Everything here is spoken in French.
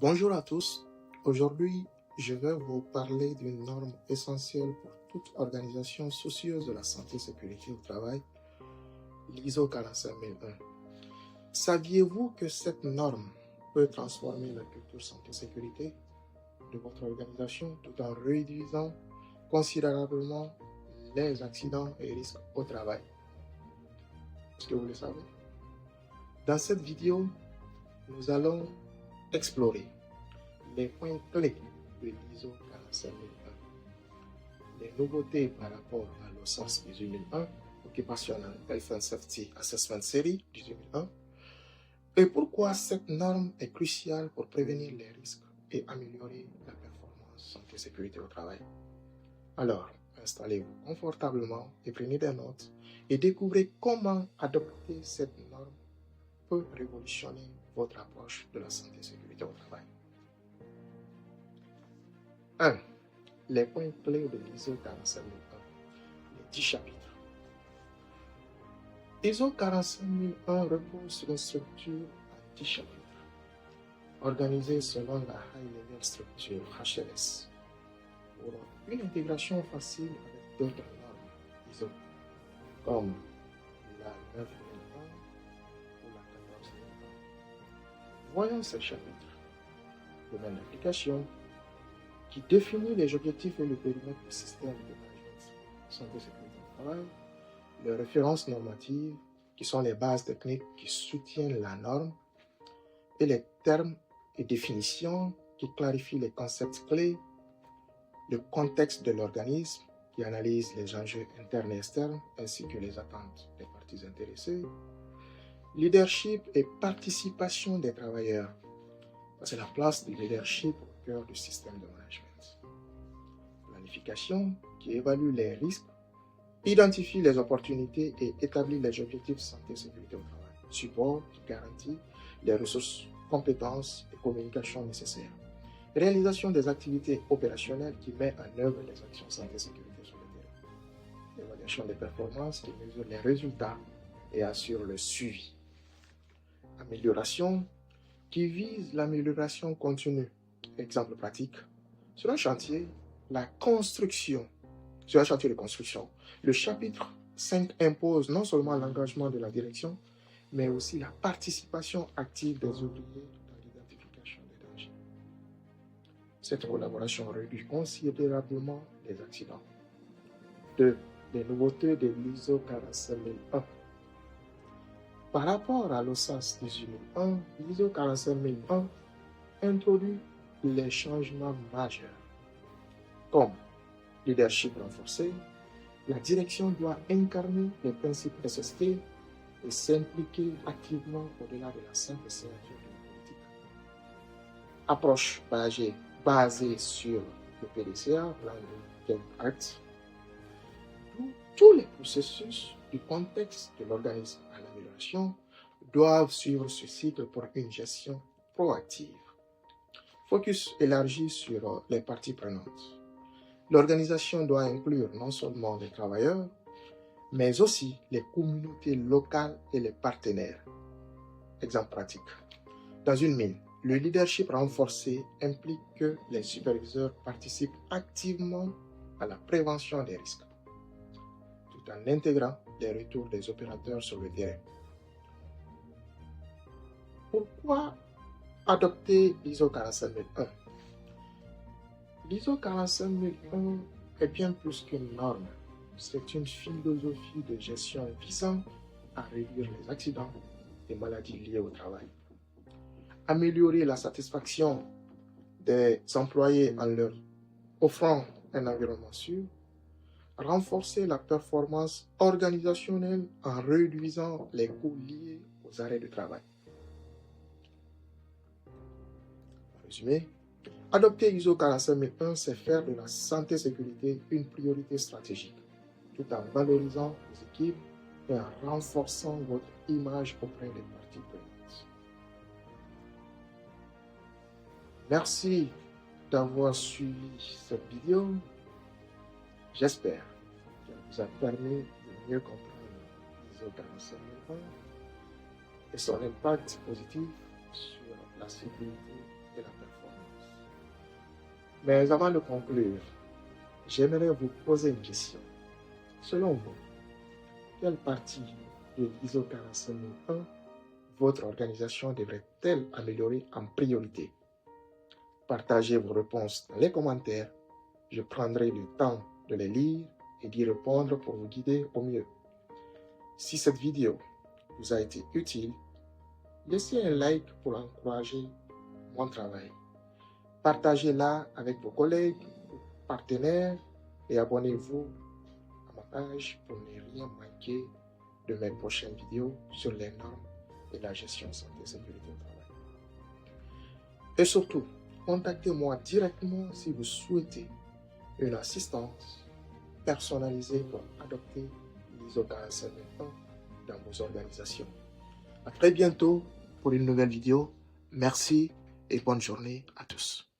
Bonjour à tous. Aujourd'hui, je vais vous parler d'une norme essentielle pour toute organisation soucieuse de la santé et sécurité au travail, l'ISO 45001. Saviez-vous que cette norme peut transformer la culture santé-sécurité de votre organisation tout en réduisant considérablement les accidents et risques au travail? Est-ce que vous le savez? Dans cette vidéo, nous allons explorer les points clés de l'ISO 45001, les nouveautés par rapport à l'OSAS 18001, Occupational Health and Safety Assessment Series 18001, et pourquoi cette norme est cruciale pour prévenir les risques et améliorer la performance santé et sécurité au travail. Alors, installez-vous confortablement et prenez des notes et découvrez comment adopter cette norme peut révolutionner votre approche de la santé et sécurité au travail. 1. Les points clés de l'ISO 45001, les 10 chapitres. ISO 45001 repose sur une structure à 10 chapitres, organisée selon la High Level Structure HLS, pour une intégration facile avec d'autres normes ISO, comme la 9001 ou la 14001. Voyons ces chapitres. Domaine d'application, qui définit les objectifs et le périmètre du système de management santé et sécurité au travail, les références normatives, qui sont les bases techniques qui soutiennent la norme, et les termes et définitions qui clarifient les concepts clés, le contexte de l'organisme, qui analyse les enjeux internes et externes, ainsi que les attentes des parties intéressées, leadership et participation des travailleurs. C'est la place du leadership au cœur du système de management. Planification, qui évalue les risques, identifie les opportunités et établit les objectifs santé et sécurité au travail. Support, qui garantit les ressources, compétences et communication nécessaires. Réalisation des activités opérationnelles, qui met en œuvre les actions santé et sécurité sur le terrain. Évaluation des performances, qui mesure les résultats et assure le suivi. Amélioration, qui vise l'amélioration continue. Exemple pratique. Sur un chantier, sur un chantier de construction, le chapitre 5 impose non seulement l'engagement de la direction, mais aussi la participation active des ouvriers dans l'identification des dangers. Cette collaboration réduit considérablement les accidents. 2. Les nouveautés de l'ISO 45001. Par rapport à l'OSAS 18001, l'ISO 45001 introduit les changements majeurs, comme leadership renforcé. La direction doit incarner les principes SST et s'impliquer activement au-delà de la simple signature de la politique. Approche basée sur le PDCA, Plan de Act. Tous les processus du contexte de l'organisme à l'amélioration doivent suivre ce cycle pour une gestion proactive. Focus élargi sur les parties prenantes. L'organisation doit inclure non seulement les travailleurs, mais aussi les communautés locales et les partenaires. Exemple pratique. Dans une mine, le leadership renforcé implique que les superviseurs participent activement à la prévention des risques, tout en intégrant les retours des opérateurs sur le terrain. Pourquoi adopter l'ISO 45001? L'ISO 45001 est bien plus qu'une norme. C'est une philosophie de gestion visant à réduire les accidents et maladies liées au travail, améliorer la satisfaction des employés en leur offrant un environnement sûr, renforcer la performance organisationnelle en réduisant les coûts liés aux arrêts de travail. En résumé, adopter ISO 45001, c'est faire de la santé et sécurité une priorité stratégique, tout en valorisant les équipes et en renforçant votre image auprès des parties prenantes. Merci d'avoir suivi cette vidéo. J'espère qu'elle vous a permis de mieux comprendre l'ISO 45001 et son impact positif sur la sécurité et la performance Mais avant de conclure, j'aimerais vous poser une question. Selon vous, quelle partie de l'ISO 45001 votre organisation devrait-elle améliorer en priorité? Partagez vos réponses dans les commentaires. Je prendrai le temps de les lire et d'y répondre pour vous guider au mieux. Si cette vidéo vous a été utile, laissez un like pour encourager mon travail. Partagez-la avec vos collègues, partenaires et abonnez-vous à ma page pour ne rien manquer de mes prochaines vidéos sur les normes et la gestion santé et sécurité au travail. Et surtout, contactez-moi directement si vous souhaitez une assistance personnalisée pour adopter l'ISO 45001 dans vos organisations. À très bientôt pour une nouvelle vidéo. Merci et bonne journée à tous.